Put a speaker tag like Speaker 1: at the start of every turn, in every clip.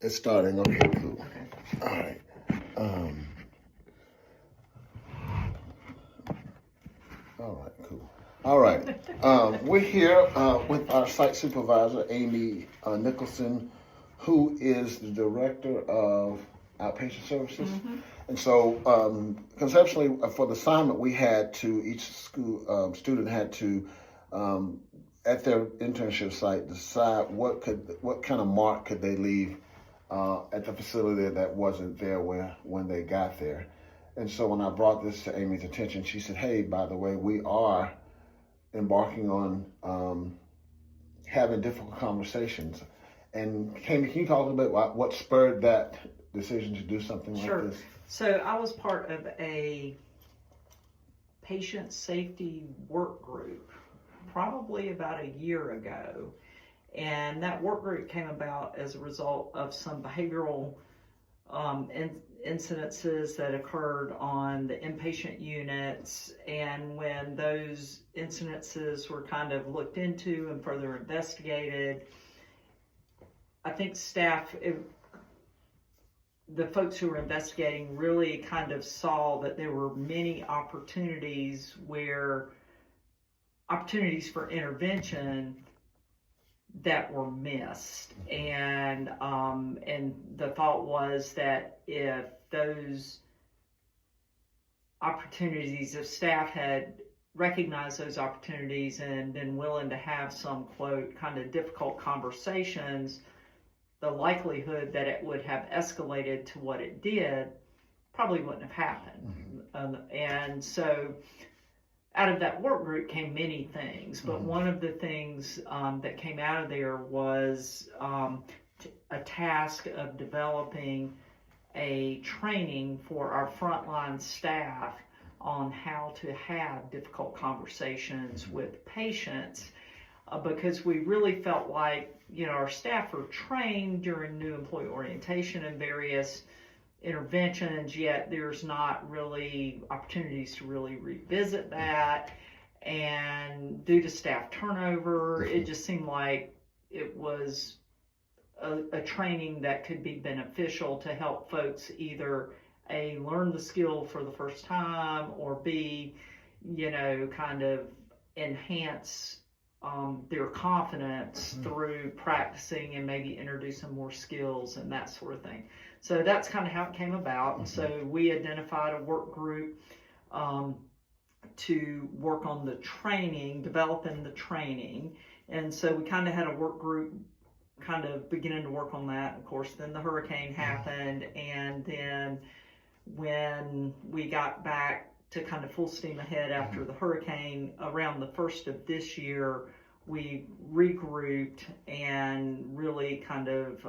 Speaker 1: It's starting. Okay, cool.
Speaker 2: Okay.
Speaker 1: All right. All right, cool. All right. We're here with our site supervisor, Amy Nicholson, who is the director of outpatient services.
Speaker 2: Mm-hmm.
Speaker 1: And so, conceptually, for the assignment, we had to, each school student had to, at their internship site, decide what kind of mark could they leave at the facility that wasn't there when they got there. And so when I brought this to Amy's attention, she said, "Hey, by the way, we are embarking on having difficult conversations." And Amy, can you talk a little bit about what spurred that decision to do something like this?
Speaker 2: So I was part of a patient safety work group probably about a year ago. And that work group came about as a result of some behavioral incidences that occurred on the inpatient units. And when those incidences were kind of looked into and further investigated, I think staff, the folks who were investigating really kind of saw that there were many opportunities for intervention that were missed, and the thought was that if those opportunities, if staff had recognized those opportunities and been willing to have some, quote, kind of difficult conversations, the likelihood that it would have escalated to what it did probably wouldn't have happened. And so out of that work group came many things, but one of the things that came out of there was a task of developing a training for our frontline staff on how to have difficult conversations with patients, because we really felt like, our staff are trained during new employee orientation and various interventions, yet there's not really opportunities to really revisit that. And due to staff turnover, it just seemed like it was a training that could be beneficial to help folks either A, learn the skill for the first time, or B, kind of enhance their confidence through practicing and maybe introducing more skills and that sort of thing. So that's kind of how it came about. And so we identified a work group to work on the training, developing the training. And so we kind of had a work group kind of beginning to work on that. Of course, then the hurricane happened, and then when we got back to kind of full steam ahead after the hurricane, around the first of this year, we regrouped and really kind of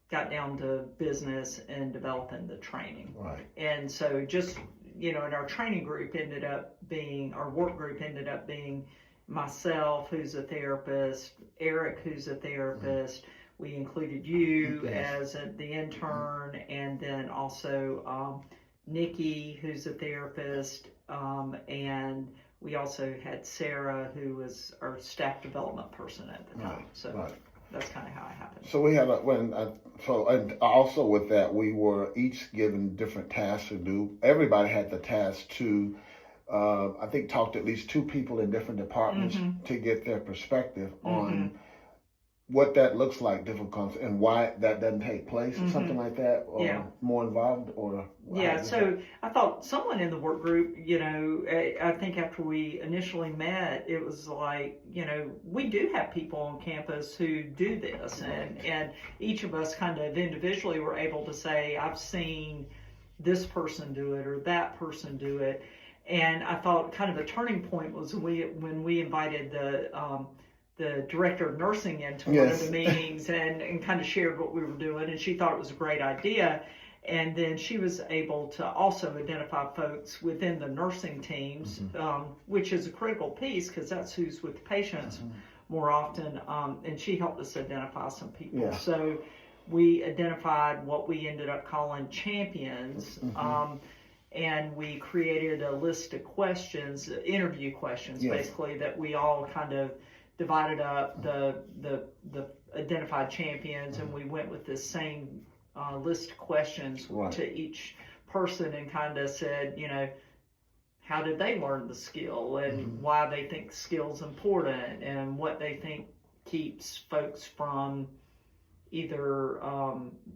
Speaker 2: got down to business and developing the training.
Speaker 1: Right.
Speaker 2: And so just, and our training group our work group ended up being myself, who's a therapist, Eric, who's a therapist. We included you as the intern, and then also Nikki, who's a therapist, and we also had Sarah, who was our staff development person at the time. So that's kind of how it happened.
Speaker 1: So we had and also with that, we were each given different tasks to do. Everybody had the task to, I think, talk to at least two people in different departments to get their perspective on what that looks like, difficult, and why that doesn't take place, or something like that, or more involved, or
Speaker 2: so I thought someone in the work group, I think after we initially met, it was like, we do have people on campus who do this, and each of us kind of individually were able to say, I've seen this person do it or that person do it. And I thought kind of a turning point was when we invited the director of nursing into one of the meetings and kind of shared what we were doing, and she thought it was a great idea. And then she was able to also identify folks within the nursing teams, which is a critical piece because that's who's with patients more often. And she helped us identify some people. Yeah. So we identified what we ended up calling champions. And we created a list of questions, interview questions, basically, that we all kind of divided up the identified champions, and we went with this same list of questions
Speaker 1: Right.
Speaker 2: to each person and kind of said, you know, how did they learn the skill, and why they think skill's important, and what they think keeps folks from either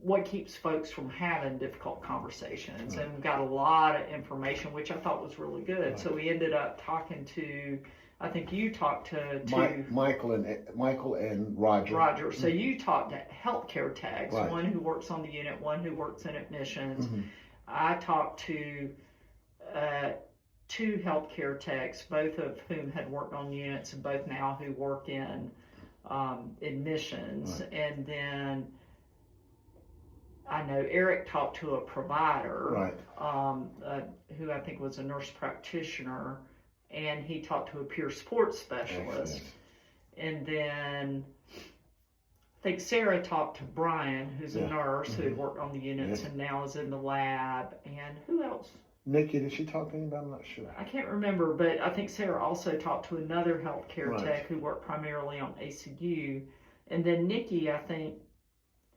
Speaker 2: what keeps folks from having difficult conversations.
Speaker 1: Right.
Speaker 2: And we got a lot of information, which I thought was really good.
Speaker 1: Right.
Speaker 2: So we ended up talking to, I think you talked to
Speaker 1: Michael and Roger.
Speaker 2: Roger. So you talked to healthcare tags,
Speaker 1: Right.
Speaker 2: one who works on the unit, one who works in admissions.
Speaker 1: Mhm.
Speaker 2: I talked to two healthcare techs, both of whom had worked on units and both now who work in admissions.
Speaker 1: Right.
Speaker 2: And then I know Eric talked to a provider,
Speaker 1: Right.
Speaker 2: who I think was a nurse practitioner, and he talked to a peer sports specialist.
Speaker 1: Excellent.
Speaker 2: And then I think Sarah talked to Brian, who's a
Speaker 1: Yeah.
Speaker 2: nurse who had worked on the units
Speaker 1: Yeah.
Speaker 2: and now is in the lab. And who else?
Speaker 1: Nikki, did she talk to anybody? I'm not sure.
Speaker 2: I can't remember, but I think Sarah also talked to another healthcare
Speaker 1: Right.
Speaker 2: tech who worked primarily on ACU. And then Nikki, I think,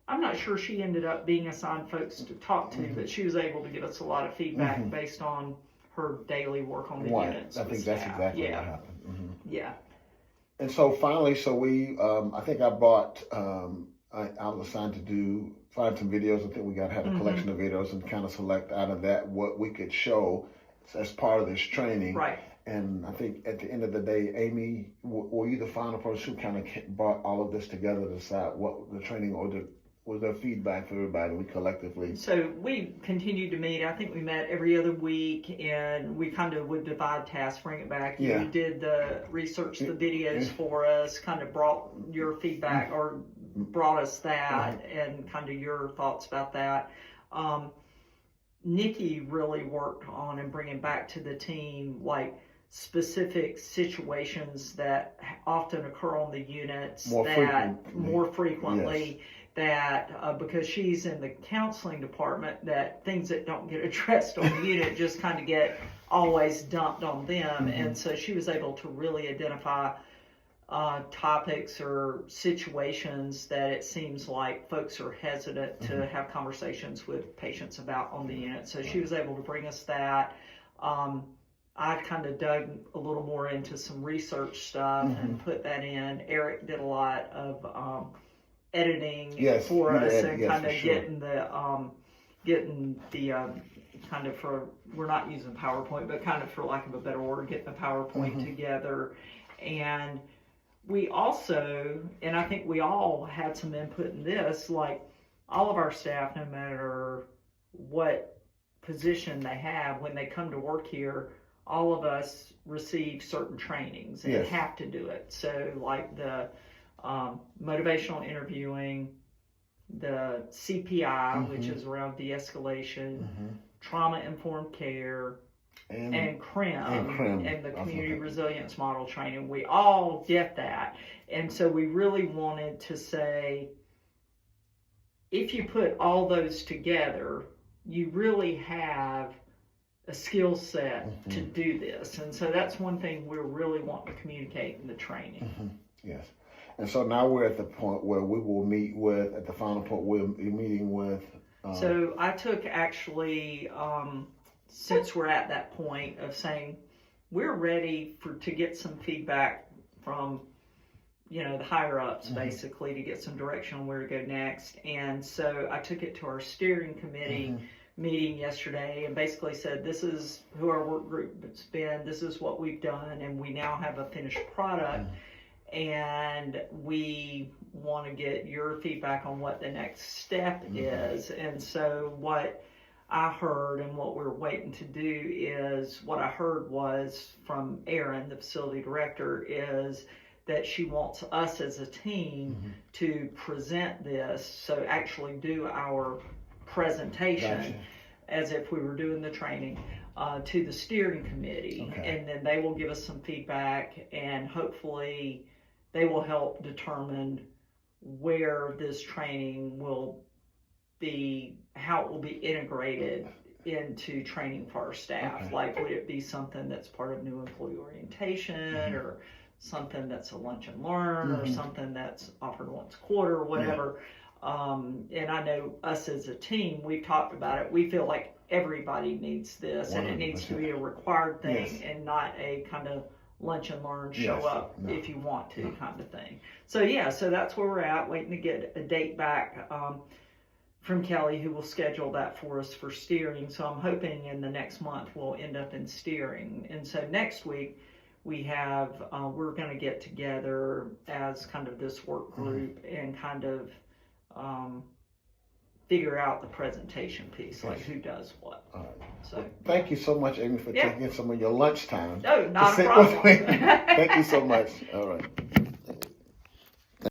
Speaker 2: I'm not sure she ended up being assigned folks to talk to, but she was able to give us a lot of feedback based on her daily work on the
Speaker 1: Right.
Speaker 2: units.
Speaker 1: I
Speaker 2: with
Speaker 1: think that's
Speaker 2: staff.
Speaker 1: exactly
Speaker 2: Yeah.
Speaker 1: what happened. Mhm.
Speaker 2: Yeah.
Speaker 1: And so finally, we, I think I brought, I was assigned to find some videos. I think we had a collection of videos and kind of select out of that what we could show as part of this training.
Speaker 2: Right.
Speaker 1: And I think at the end of the day, Amy, were you the final person who kind of brought all of this together to decide what the training was there feedback for everybody? We collectively.
Speaker 2: So we continued to meet. I think we met every other week, and we kind of would divide tasks, bring it back.
Speaker 1: Yeah.
Speaker 2: You did the research, the videos for us, kind of brought your feedback or brought us that and kind of your thoughts about that. Nikki really worked on and bringing back to the team like specific situations that often occur on the units
Speaker 1: More
Speaker 2: frequently.
Speaker 1: Yes.
Speaker 2: That because she's in the counseling department, that things that don't get addressed on the unit just kind of get always dumped on them. And so she was able to really identify topics or situations that it seems like folks are hesitant to have conversations with patients about on the unit. So she was able to bring us that. I kind of dug a little more into some research stuff and put that in. Eric did a lot of editing for us and kind of getting the kind of we're not using PowerPoint, but kind of for lack of a better word, getting the PowerPoint together. And we also, and I think we all had some input in this, like all of our staff, no matter what position they have, when they come to work here, all of us receive certain trainings and have to do it. So like the motivational interviewing, the CPI, which is around de-escalation, trauma-informed care, and CRIM, and the community resilience model training. We all get that. And so we really wanted to say, if you put all those together, you really have a skill set to do this. And so that's one thing we're really wanting to communicate in the training.
Speaker 1: Yes. And so now we're at the point where we will meet with, at the final point, we'll be meeting with.
Speaker 2: So I took actually, since we're at that point of saying, we're ready to get some feedback from, the higher ups basically, to get some direction on where to go next. And so I took it to our steering committee meeting yesterday and basically said, this is who our work group has been, this is what we've done, and we now have a finished product. And we want to get your feedback on what the next step is. And so what I heard and what we're waiting to do is, what I heard was from Erin, the facility director, is that she wants us as a team to present this, so actually do our presentation as if we were doing the training to the steering committee. And then they will give us some feedback, and hopefully they will help determine where this training will be, how it will be integrated into training for our staff. Like, would it be something that's part of new employee orientation or something that's a lunch and learn or
Speaker 1: Mhm.
Speaker 2: something that's offered once a quarter or whatever. And I know us as a team, we've talked about it. We feel like everybody needs this, and it needs to be a required thing
Speaker 1: Yes.
Speaker 2: and not a kind of lunch and learn, show
Speaker 1: Yes.
Speaker 2: up
Speaker 1: No.
Speaker 2: if you want to kind of thing. So yeah, so that's where we're at, waiting to get a date back from Kelly, who will schedule that for us for steering. So I'm hoping in the next month we'll end up in steering. And so next week we have, we're going to get together as kind of this work group and kind of figure out the presentation piece, like who does what.
Speaker 1: All right.
Speaker 2: So
Speaker 1: Thank you so much, Amy, for taking some of your lunch time.
Speaker 2: no, not
Speaker 1: to
Speaker 2: a
Speaker 1: sit
Speaker 2: problem.
Speaker 1: with me. Thank you so much. All right.